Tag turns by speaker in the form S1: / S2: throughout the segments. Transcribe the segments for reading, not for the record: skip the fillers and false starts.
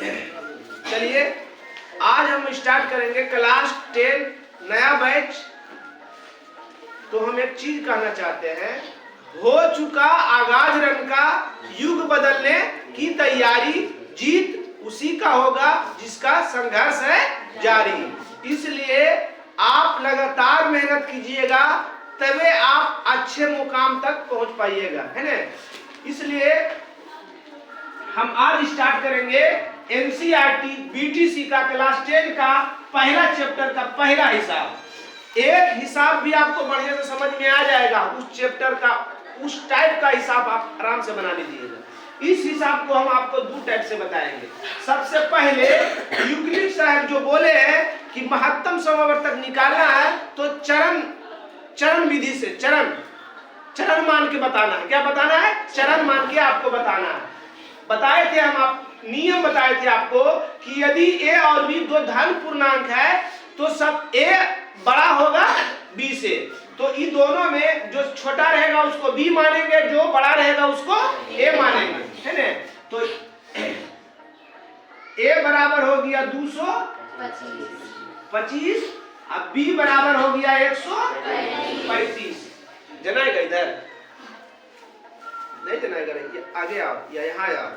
S1: चलिए आज हम स्टार्ट करेंगे क्लास 10 नया बैच। तो हम एक चीज कहना चाहते हैं, हो चुका आगाज रन का, युग बदलने की तैयारी, जीत उसी का होगा जिसका संघर्ष है जारी। इसलिए आप लगातार मेहनत कीजिएगा तभी आप अच्छे मुकाम तक पहुंच पाइएगा, है ना। इसलिए हम आज स्टार्ट करेंगे एनसीईआरटी बीटीसी का क्लास 10 का पहला चैप्टर का पहला हिसाब। एक हिसाब भी आपको बढ़िया से समझ में आ जाएगा, उस चैप्टर का उस टाइप का हिसाब आप आराम से बना लीजिएगा। इस हिसाब को हम आपको दो टाइप से बताएंगे। सबसे पहले यूक्लिड साहब जो बोले हैं कि महत्तम समावर्तक निकालना है तो चरण विधि से चरण मान के बताना है। क्या बताना है? चरण मान के आपको बताना है। बताए थे हम, आप नियम बताए थे आपको कि यदि a और b दो धन पूर्णांक है तो सब a बड़ा होगा b से, तो इन दोनों में जो छोटा रहेगा उसको b मानेंगे, जो बड़ा रहेगा उसको a मानेंगे, है ना। तो a बराबर हो गया 225, अब b बराबर हो गया 135। जनाएगा इधर नहीं जनाएगा, आगे आओ या यहाँ आओ,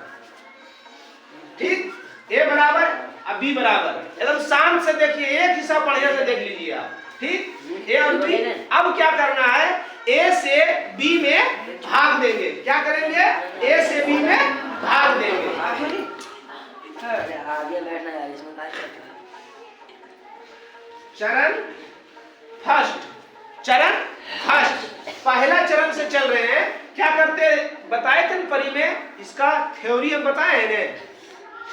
S1: ठीक। a बराबर अब b बराबर, एकदम शांत से देखिए, एक हिसाब बढ़िया से देख लीजिए आप, ठीक। a और b, अब क्या करना है, a से b में भाग देंगे। क्या करेंगे? a से b में भाग देंगे।
S2: आगे बैठना यार, इसमें क्या करता है?
S1: चरण फर्स्ट पहला चरण से चल रहे हैं। क्या करते बताए थे परी में, इसका थ्योरी हम बताए हैं ने।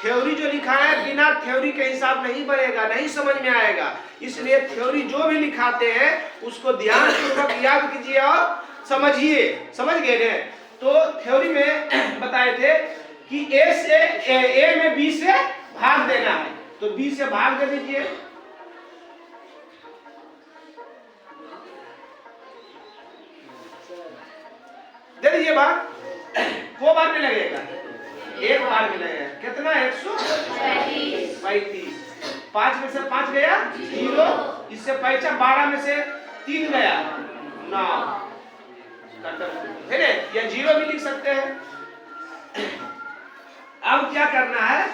S1: थ्योरी जो लिखा है बिना थ्योरी के हिसाब नहीं बनेगा, नहीं समझ में आएगा। इसलिए थ्योरी जो भी लिखाते हैं उसको ध्यान पूर्वक याद कीजिए और समझिए। समझ गए ने? तो थ्योरी में बताए थे कि ए में बी से भाग देना है, तो बी से भाग दे दीजिए। दे दीजिए भाग। को बार में लगेगा? एक बार में लगेगा। कितना? 135। 5 में से 5 गया 0, इससे 12 में से 3 गया 9, है ना। या 0 भी लिख सकते हैं। अब क्या करना है,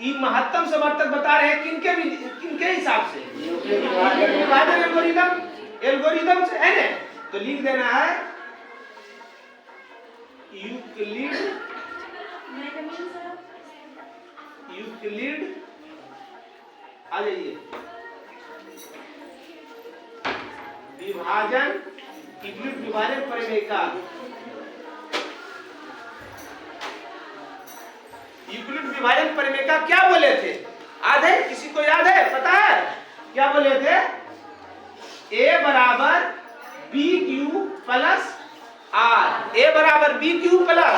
S1: ये महत्तम समर्थक बता रहे हैं किनके हिसाब से, विभाजन एल्गोरिदम से, है ना। तो लिख देना है यूक्लिड आ जाइए, विभाजन परिमेयका। यूक्लिड विभाजन परिमेयका क्या बोले थे? याद है? किसी को याद है? पता है क्या बोले थे? a बराबर B Q plus R. a बराबर बी क्यू प्लस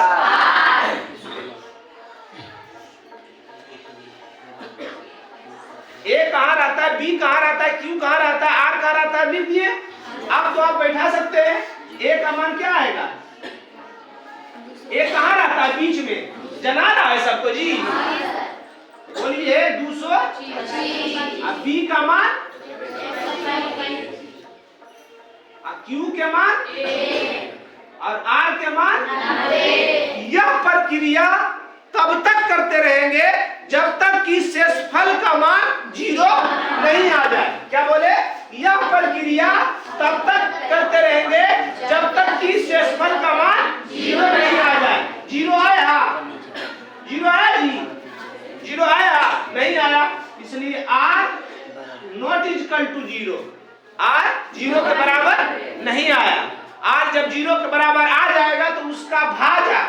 S1: a कहाँ रहता है, b कहाँ रहता है, q कहाँ रहता है, r कहाँ रहता है, लिख दिए। अब तो आप बैठा सकते हैं। a का मान क्या आएगा? a कहाँ रहता है? बीच में। जना रहा है सबको जी? बोलिए 225। अब b का मान, q के मान और r के मान। यह प्रक्रिया तब तक करते रहेंगे जब तक कि शेषफल का मान 0 नहीं आ जाए। क्या बोले? यह प्रक्रिया तब तक करते रहेंगे जब तक कि शेषफल का मान 0 नहीं आ जाए। 0 आया? 0 आया जी? 0 आया? नहीं आया, इसलिए r not equal to 0। r 0 के बराबर नहीं आया। r जब 0 के बराबर आ जाएगा तो उसका भाजा,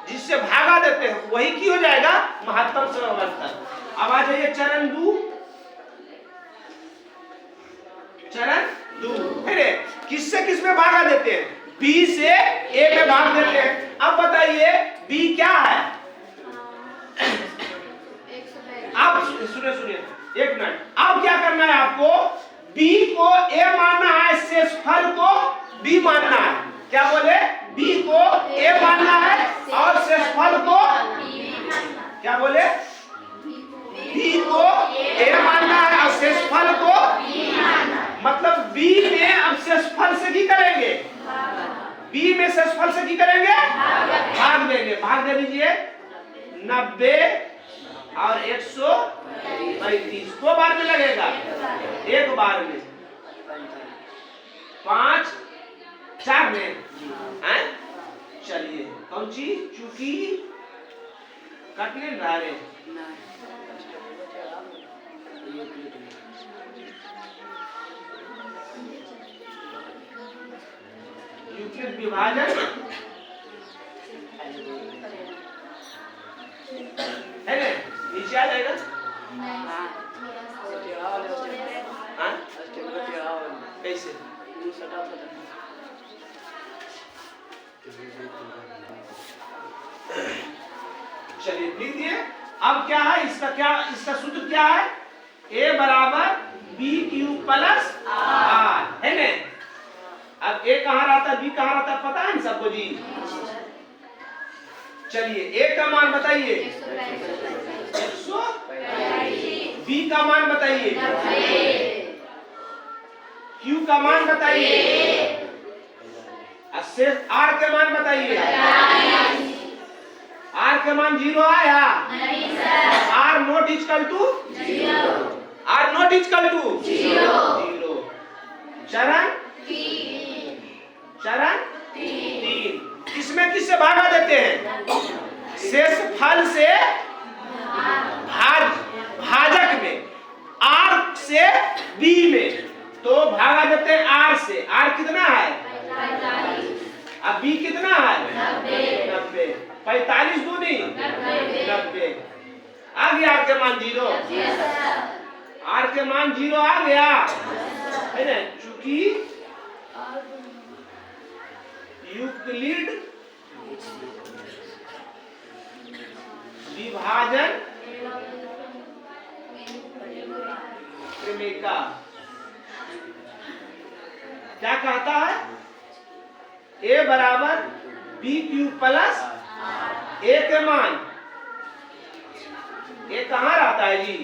S1: जिससे भागा देते हैं, वही की हो जाएगा महत्तम समवर्तक। अब आ जाइए चरण 2। है किससे किस में भागा देते हैं? b से a में भाग देते हैं। अब बताइए b क्या है? आप सुनिए एक मिनट। अब क्या करना है आपको? b को a मानना है, शेषफल को b मानना है। क्या बोले? b को a मानना है और शेषफल को क्या बोले? शेषफल से की करेंगे, बी में शेषफल से की करेंगे, भाग देंगे। भाग दे दीजिए 90 और 135 को बार में लगेगा, एक बार में 5 4 में हैं। चलिए कौन सी चूंकि कटने रहा रे, यूक्लिड विभाजन है ना, नीचे आ जाएगा। हाँ? कैसे? चलिए लिख दिए। अब क्या है इसका, इसका सूत्र क्या है, A बराबर BQ प्लस R है ना। अब A कहाँ रहता है, B कहाँ रहता है, पता है ना सबको जी। चलिए A का मान बताइए 100, B का मान बताइए, Q का मान बताइए, शेष R के मान बताइए। R के मान 0 आया, R नॉट इक्वल टू 0। चरण 3। इसमें किससे भागा देते हैं, शेषफल से भाजक में, R से B में, तो भागा देते हैं R से। R कितना है, अब B कितना है 90, 45 दूनी 90। आ गया R के मान 0, R के मान 0 आ गया है ना। चूंकि यूक्लिड विभाजन प्रेमिका क्या कहता है, A बराबर BQ प्लस A के मान, A कहाँ रहता है जी,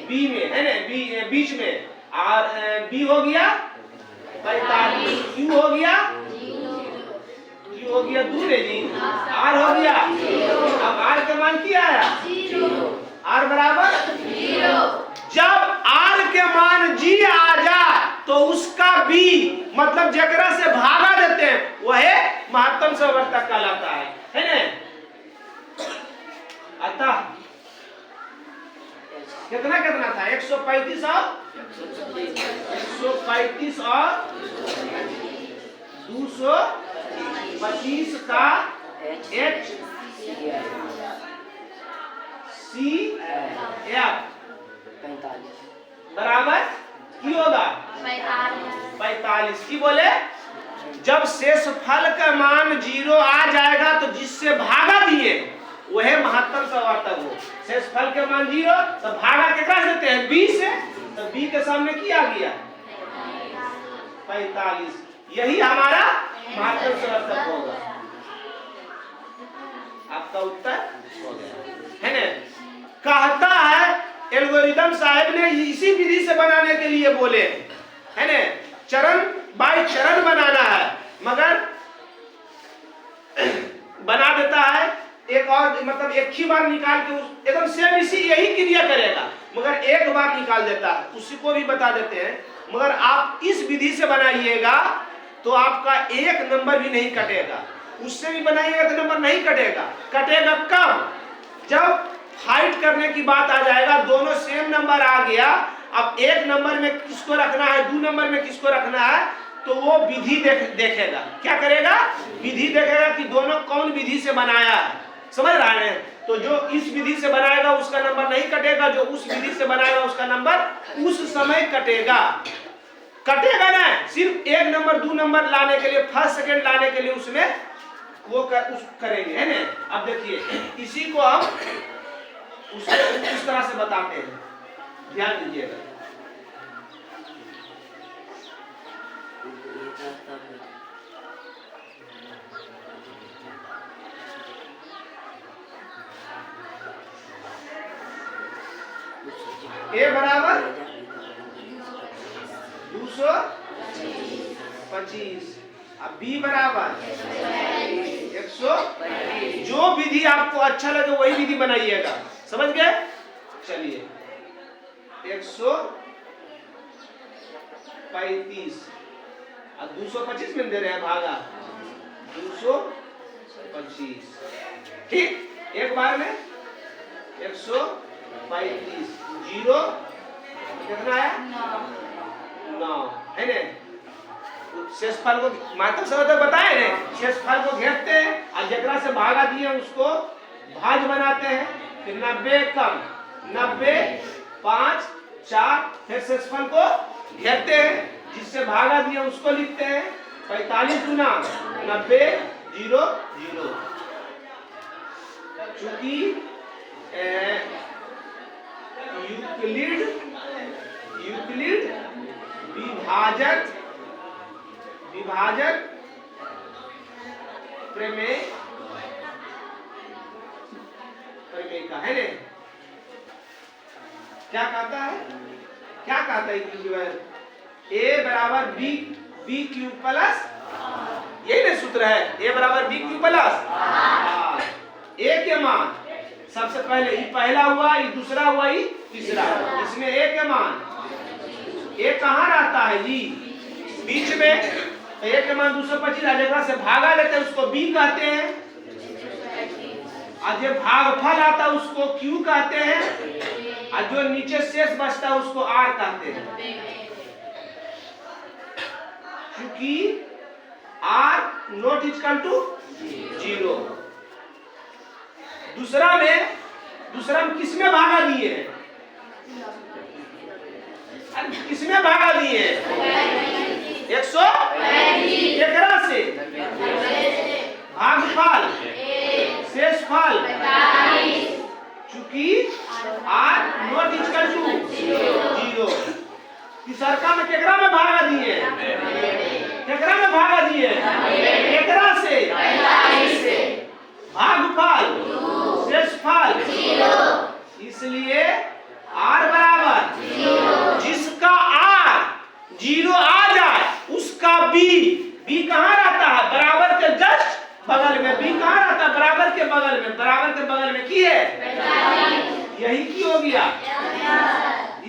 S1: B में है ना, B बीच में, और B हो गया 45, Q हो गया, Q हो गया दूर है जी, R हो गया। अब R के मान क्या आया, R बराबर 0। जब R के मान G आ जाए तो उसका B मतलब जकरा से भागा देते हैं वह महत्तम संवर्तक कहलाता है ना। अतः कितना था, 135 और 225 का HCF बराबर की होगा 45 की। बोले जब शेषफल का मान 0 आ जाएगा तो जिससे भागा दिए वह महत्तम संवर्तक हो। शेषफल के मान 0 तो भागा केकरा देते हैं, B से, तो B के सामने क्या आ गया 45, यही हमारा महत्तम संवर्तक होगा। आपका उत्तर हो गया है ना। कहता है एल्गोरिथम साहब ने इसी विधि से बनाने के लिए बोले है ना, चरण बाय चरण बनाना है, मगर बना देता है एक और, मतलब एक ही बार निकाल के एकदम सेम इसी यही क्रिया करेगा, मगर एक बार निकाल देता है, उसी को भी बता देते हैं। मगर आप इस विधि से बनाइएगा तो आपका एक नंबर भी नहीं कटेगा, उससे भी बनाइएगा तो नंबर नहीं कटेगा। कटेगा कब, जब फाइट करने की बात आ जाएगा, दोनों सेम नंबर आ गया, अब एक नंबर में किसको रखना है, 2 नंबर में किसको रखना है, तो वो विधि देखेगा। क्या करेगा, विधि देखेगा कि दोनों कौन विधि से बनाया है, समझ रहे हैं। तो जो इस विधि से बनाएगा उसका नंबर नहीं कटेगा, जो उस विधि से बनाएगा उसका नंबर उस समय कटेगा ना। सिर्फ 1 नंबर 2 नंबर लाने के लिए, फर्स्ट सेकंड लाने के लिए उसमें वो करेंगे है ना। अब देखिए इसी को हम उस तरह से बताते हैं, ध्यान दीजिएगा। A बराबर 200 25। अब b बराबर 125। जो विधि आपको अच्छा लगे वही विधि बनाइएगा, समझ गए? चलिए 135 अब 225 में दे रहे हैं भागा 225। ठीक, एक बार में 135 जीरो कितना आया 9 है ना। शेषफल को मात्र समय तक बताए ना, शेषफल को घेरते हैं और जगरा से भागा दिए उसको भाज बनाते हैं। फिर 90 कम 90 5 4 फिर शेषफल को घेरते हैं, जिससे भागा दिए उसको लिखते हैं 45 गुना 90 0 0। चूंकि यूक्लिड विभाजक प्रमेय का है ने क्या कहता है a बराबर बी क्यू प्लस, यही ना सूत्र है, a बराबर बी क्यू प्लस। a के मान सबसे पहले ये पहला हुआ, ये दूसरा हुआ, ये तीसरा, इसमें a के मान a कहाँ रहता है जी बीच में, तो a के मान 225 जगह से भागा लेते हैं उसको b कहते हैं, और जो भागफल आता है उसको q कहते हैं, और जो नीचे शेष बचता है उसको r कहते हैं। क्योंकि r नॉट इक्वल टू 0। दूसरा में किसमें भागा दिए हैं, किसमें भागा दिए हैं 100 से भागफल शेषफल, चूंकि r नॉट इक्वल टू 0। तीसरका में केकरा में भागा दिए, केकरा में भागा दिए, केकरा से भागफल शेषफल, इसलिए r बराबर जिसका r 0 आ जाए उसका b कहाँ रहता है बराबर के जस्ट बगल में, b कहाँ रहता है बराबर के बगल में की है, यही की हो गया।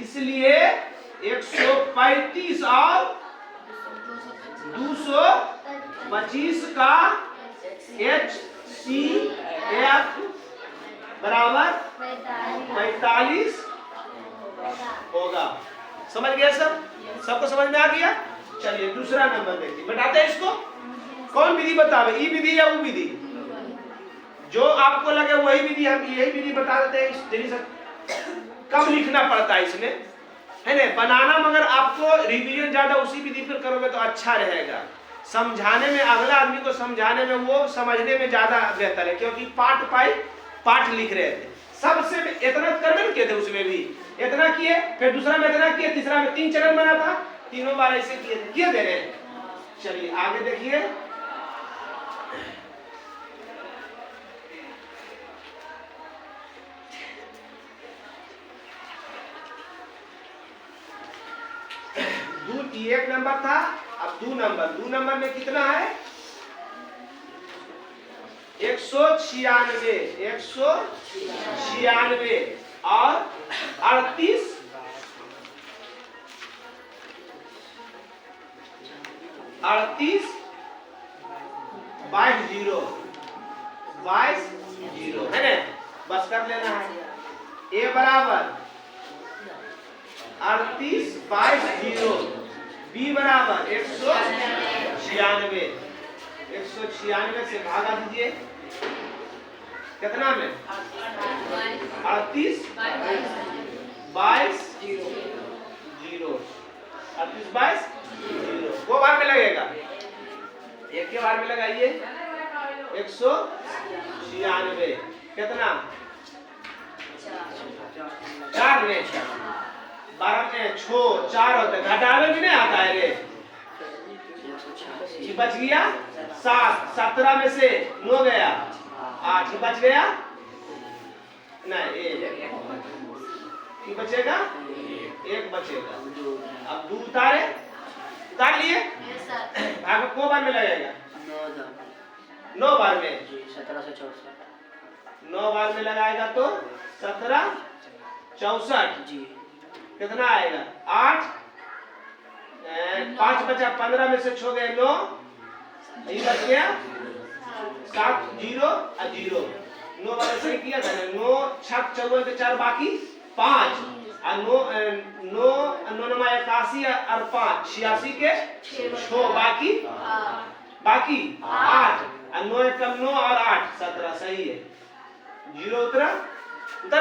S1: इसलिए 135 और 225 का HCF बराबर 45 होगा। समझ गया सब? सबको समझ में आ गया? चलिए दूसरा नंबर देखिए, बताते हैं इसको कौन विधि बतावे, ई विधि या वो विधि, जो आपको लगे वही विधि, हम यही विधि बता देते हैं। कम लिखना पड़ता है इसमें, है ना, बनाना, मगर आपको रिवीजन ज्यादा उसी विधि पर करोगे तो अच्छा रहेगा। समझाने में, अगला आदमी को समझाने में, वो समझने में ज्यादा बेहतर है, क्योंकि पाठ लिख रहे थे। सबसे इतना करने किए थे, उसमें भी इतना किए, फिर दूसरा में इतना किए, तीसरा में 3 चरण बना था, तीनों बार ऐसे किए दे रहे। चलिए आगे देखिए, एक नंबर था, अब 2 नंबर में कितना है 196 और 38 22 0 है ना, बस कर लेना है। a बराबर 38 22 0, b बराबर 196 से भागा दीजिए, कितना में 38 22 0, 38 22 0 वो बार में लगेगा, एक के बार में लगाइए 196 कितना 4 में 12 में 4 होता है, घटावे भी नहीं आता है रे, बच गया 7, 17 में से 9 गया 8, बच गया नहीं 1 बचेगा, 1 बचेगा। अब 2 उतारे उतार लिए?
S2: Yes sir.
S1: भाग को बार में लगेगा? 9 बार में
S2: जी 1764
S1: 9 बार में लगाएगा तो 17 64
S2: जी।
S1: कितना आएगा? 8 5 बचा 15 में से छो गए 9 ये बच गया 7 0 और 0 9 वाला सही किया था ना 9 6 54 के 4 बाकी 5 और 9 9 81 और 5 86 के 6 बाकी 8 और 9 कम 9 और 8 17 सही है 0 उतर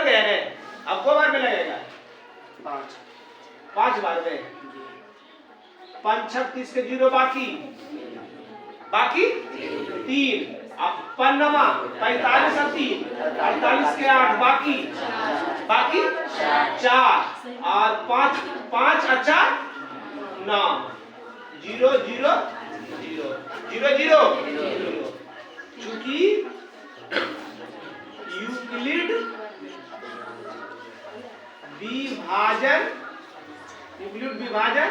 S1: गया है। अब को बार में लगेगा? 5 बार में 5 36 के 0 बाकी 3 अब 45 और 3 48 के 8 बाकी 4 और 5 अच्छा 9 0 0 0 0 0 चूंकि यूक्लिड विभाजन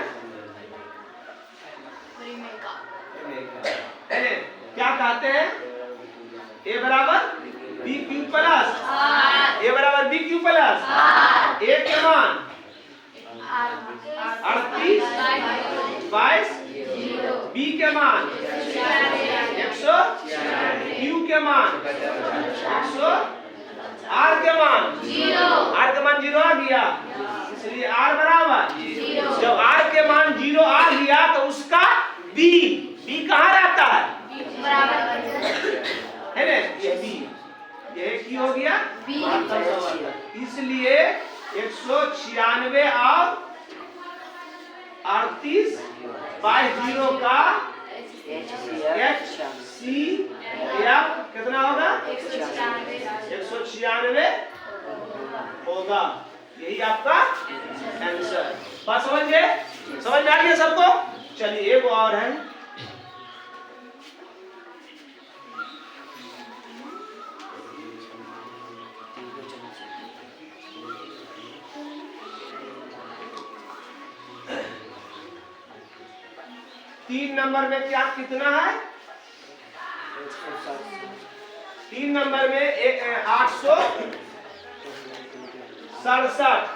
S1: क्या कहते हैं? ए बराबर बी क्यू प्लस ए बराबर बी क्यू प्लस ए के मान 38 22 बी के मान 100 क्यू के मान 100 आर के मान 0 आ गया इसलिए आर बराबर जब आर के मान 0 आ गया तो उसका बी कहाँ रहता है? है ना ये बी ये की हो गया इसलिए 196 और 38 बाई 0 का HCF कितना होगा? 196 होगा। यही आपका आंसर। बात समझ गए? समझ में आ गया सबको? चलिए एक और है तीन नंबर में क्या कितना है? 3 नंबर में 867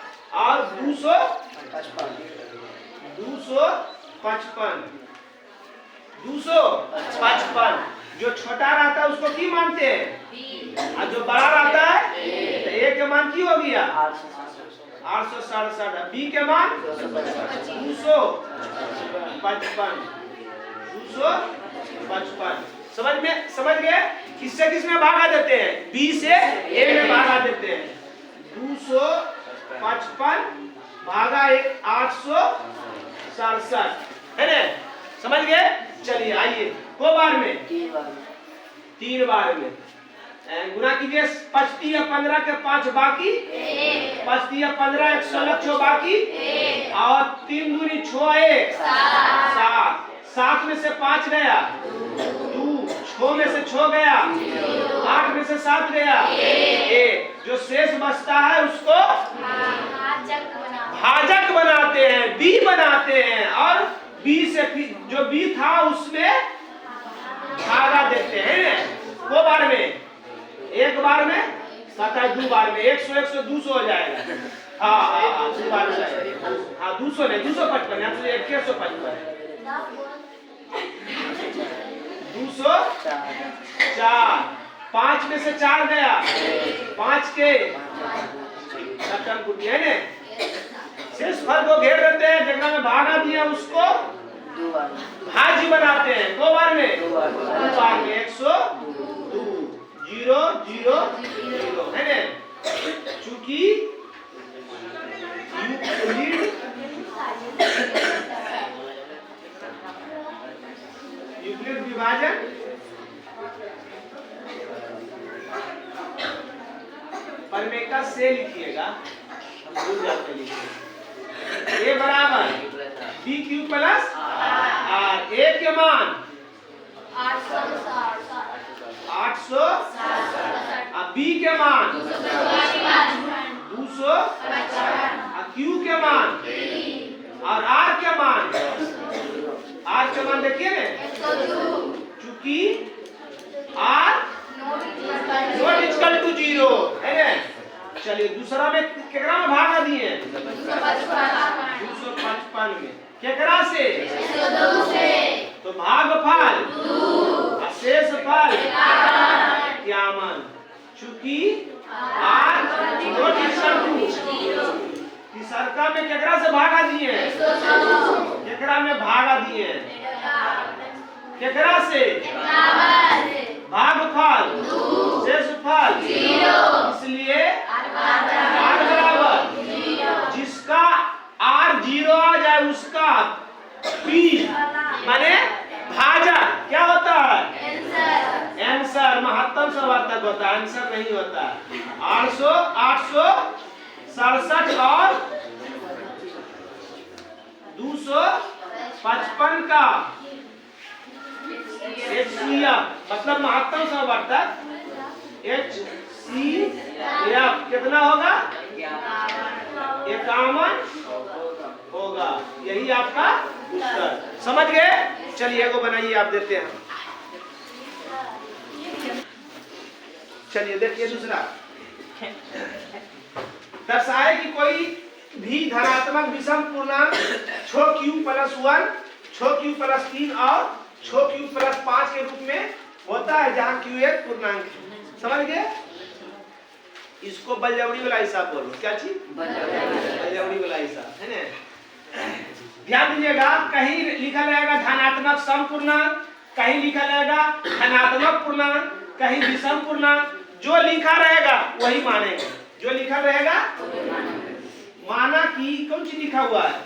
S1: और 255 जो छोटा रहता है उसको की मानते हैं और जो बड़ा रहता है तो ए के मान की हो गया 867 बी के मान 255 समझ गए? किससे किस में भागा देते हैं? बी से ए में भागा देते हैं 255 भागा 867 है ना? समझ गए? चलिए आइए को बार में 3 बार में गुना कीजिए 5 या 15 के 5 बाकी 5 या 15 116 बाकी और 3 दूनी 6 1 7 में से 5 गया 2 6 में से 6 गया 8 में से 7 गया 1 जो शेष बचता है उसको भाजक बनाते हैं बी बनाते हैं और बी से जो बी था उसमें भागा देते हैं वो बार में एक बार में 2 बार में 100 100 200 हो जाएगा। हाँ 2 बार में हाँ 200 नहीं 255 यहाँ से 155 204 5 में से 4 गया 5 के सप्तम कुटी है ना शेष फल को घेर देते हैं जगह में भागा दिया उसको भाजी बनाते हैं 2 बार में 2 बार में 102 0 0 0 है ना चूंकि यूक्लिड विभाजन परमेका से लिखिएगा हम भूल जाते लिखिए ए बराबर B Q plus R A के मान 800 बी के मान 200 क्यू के मान और आर के मान आर का मान देखिए ना, चूंकि आर नॉट इक्वल टू 0 है ना। चलिए दूसरा में केकरा में भागा दिए 255 में, केकरा से तो भागफल और शेषफल 51, चूंकि आर नॉट इक्वल टू। तीसरका में केकरा से भागा दिए, केकरा में भागा दिए, केकरा से भागफल शेषफल 0, इसलिए आर बराबर जिसका आर 0 आ जाए उसका पी माने भाजक क्या होता है, आंसर महत्तम समार्थक होता है, आंसर नहीं होता। 867 और 255 का HCF मतलब महत्तम समावर्तक HCF कितना होगा, 51 होगा। यही आपका उत्तर, समझ गए। चलिए एगो बनाइए, आप देते हैं। चलिए देखिए दूसरा, दर्शाए कि कोई भी धनात्मक विषम पूर्णांक छो क्यू प्लस 1, छो क्यू प्लस 3 और छो क्यू प्लस 5 के रूप में होता है, जहां क्यू एक पूर्णांक है। समझ गए। इसको बलजबरी वाला हिसाब बोलो। क्या चीज, बलजबरी वाला हिसाब है ना। ध्यान दीजिएगा, कहीं लिखा रहेगा धनात्मक सम पूर्णांक, कहीं लिखा रहेगा धनात्मक पूर्णांक, कहीं विषम पूर्णांक। जो लिखा रहेगा वही मानेंगे, जो लिखा रहेगा। माना कि कौन सी लिखा हुआ है,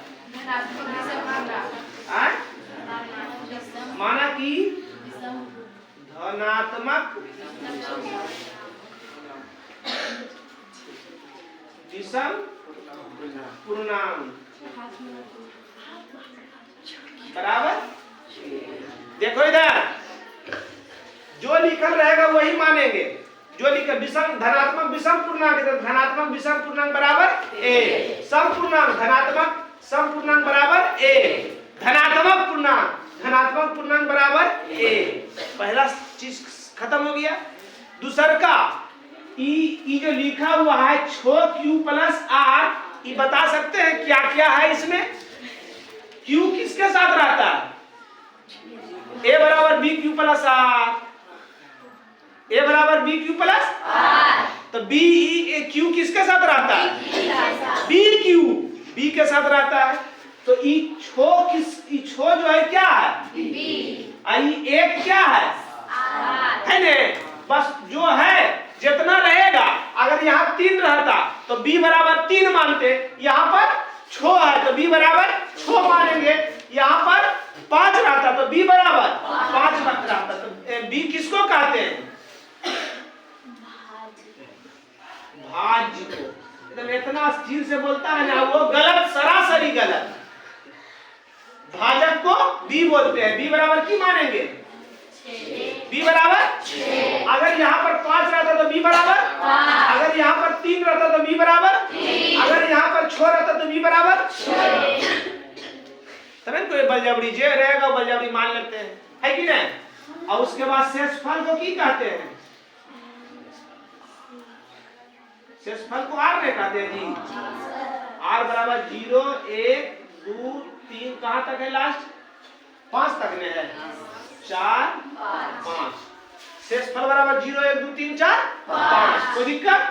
S1: माना कि धनात्मक विषम पूर्णांक बराबर। देखो इधर, जो लिखल रहेगा वही मानेंगे, जो लिखा विषम धनात्मक विषम पूर्णांक, धनात्मक विषम पूर्णांक बराबर a, सम पूर्णांक धनात्मक सम पूर्णांक बराबर a, धनात्मक पूर्णांक बराबर a। पहला चीज खत्म हो गया। दूसर का ई जो लिखा हुआ है छो क्यू प्लस आर, ये बता सकते हैं क्या क्या है इसमें। क्यू किसके साथ रहता है, a बराबर B Q plus R, a बराबर बी क्यू प्लस आर, तो बी क्यू किसके साथ रहता है, बी क्यू बी के साथ रहता है। तो ई छो जो है क्या है, बी, आई एक क्या है ने। बस जो है जितना रहेगा, अगर यहाँ 3 रहता तो b बराबर 3 मानते, यहाँ पर छो है तो b बराबर 6 मानेंगे। यहाँ पर 5 रहता तो b बराबर 5 रहता। तो b किसको कहते हैं, भाज्य को। एकदम इतना स्थिर से बोलता है ना, वो गलत, सरासरी गलत। भाजक को b बोलते हैं। b बराबर की मानेंगे, b बराबर 6। अगर यहाँ पर 5 रहता तो b बराबर 5, अगर यहाँ पर 3 रहता तो b बराबर 3, अगर यहाँ पर 6 रहता तो b बराबर 6। तब कोई बलजबरी जे रहेगा वो बलजबरी मान लेते हैं, है कि नहीं। और उसके बाद शेषफल को की कहते हैं, शेषफल को आर में कहते हैं जी। आर बराबर 0 1 2 3 कहां तक है, लास्ट 5 तक में है, 4 5। शेषफल बराबर 0 1 2 3 4 5। कोई दिक्कत।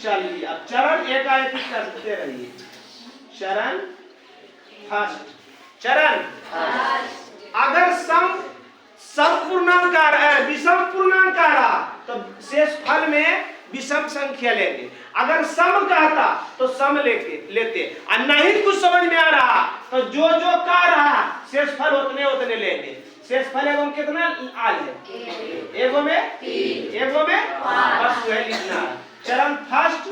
S1: चलिए अब चरण एक करते रहिए। चरण फर्स्ट, चरण अगर सम पूर्णांक विषम पूर्णांक रहा तो शेषफल में विषम संख्या लेंगे। अगर सम कहता तो सम लेते और नहीं कुछ समझ में आ रहा तो जो कह रहा शेषफल उतने लेंगे। शेषफल एवं कितना आ है, एगो में 3, एगो में 5, बस वही लिखना है। चरण फर्स्ट,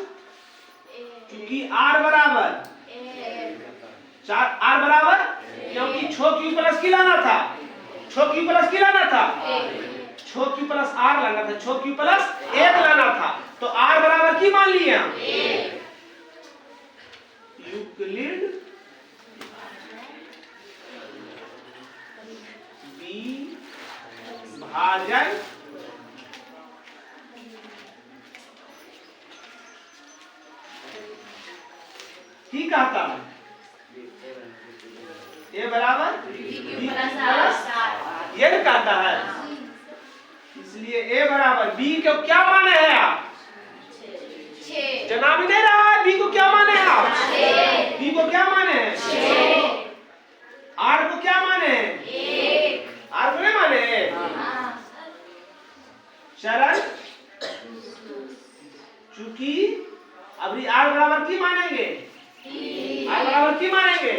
S1: क्योंकि आर बराबर 4, आर बराबर क्योंकि छो क्यू प्लस की लाना था, छो क्यू प्लस की लाना था, छो क्यू प्लस आर लाना था, छो क्यू प्लस 1 लाना था। तो आर बराबर की मान लिए हम, यूक्लिड ठीक कहता है ए बराबर बी प्लस ये कहता है, इसलिए ए बराबर बी को क्या माने हैं आप? जनाब नहीं रहा है, बी को क्या माने हैं आप? बी को क्या माने हैं? आर को क्या माने हैं? आर को नहीं माने हैं? शरण चूंकि अभी आर बराबर की मानेंगे? आर बराबर की मानेंगे?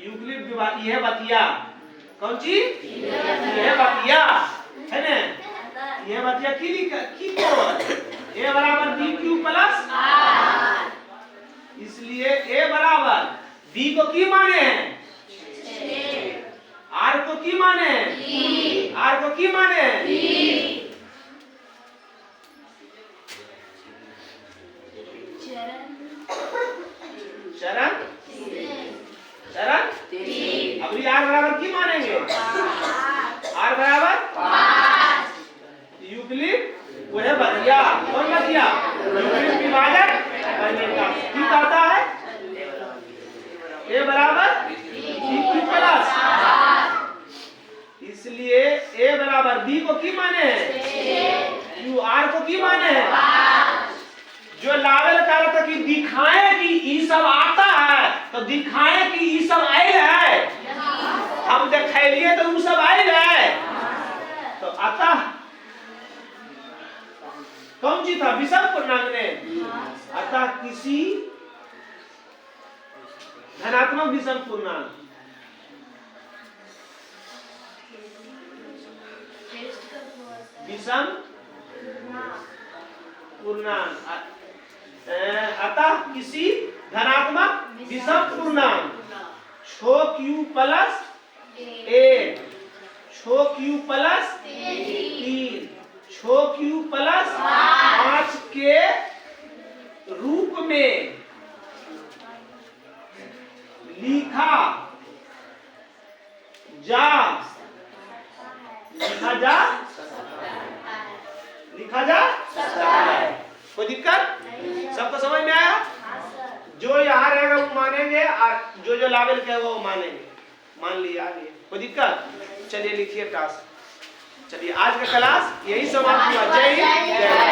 S1: यूक्लिड यह बतिया कौन चीज? यह बतिया है ना, यह बतिया की ए बराबर बी क्यू प्लस आर, इसलिए ए बराबर बी को की माने हैं? आर को की माने हैं? आर को की माने हैं? शरण शरण अभी आर बराबर की मानेंगे? आर बराबर यूक्लिड वह बतिया कौन बतिया? यूक्लिड विभाजक करने का ठीक आता है। ए बराबर बी क्यू प्लस, इसलिए ए बराबर बी को की माने हैं? क्यू आर को की माने हैं? जो लावेल कह रहा था कि दिखाए कि ई सब आता है, तो दिखाए कि ई सब आयल है, हम दिखाइए तो वो सब आयल है, तो आता कौन सी था? विषम पूर्णांक ने। अतः किसी धनात्मक विषम पूर्णांक विषम पूर्णांक अतः किसी धनात्मक विषम पूर्णांक छो क्यू प्लस 1 छो क्यू प्लस 3 छो क्यू प्लस 5 के रूप में लिखा जा सकता है। कोई दिक्कत? सबको समझ में आया? जो यहाँ रहेगा वो मानेंगे और जो लावेल के वो मानेंगे, मान लिया। कोई दिक्कत? चलिए लिखिए टास्क। चलिए आज का क्लास यही समाप्त हुआ। जय हिंद।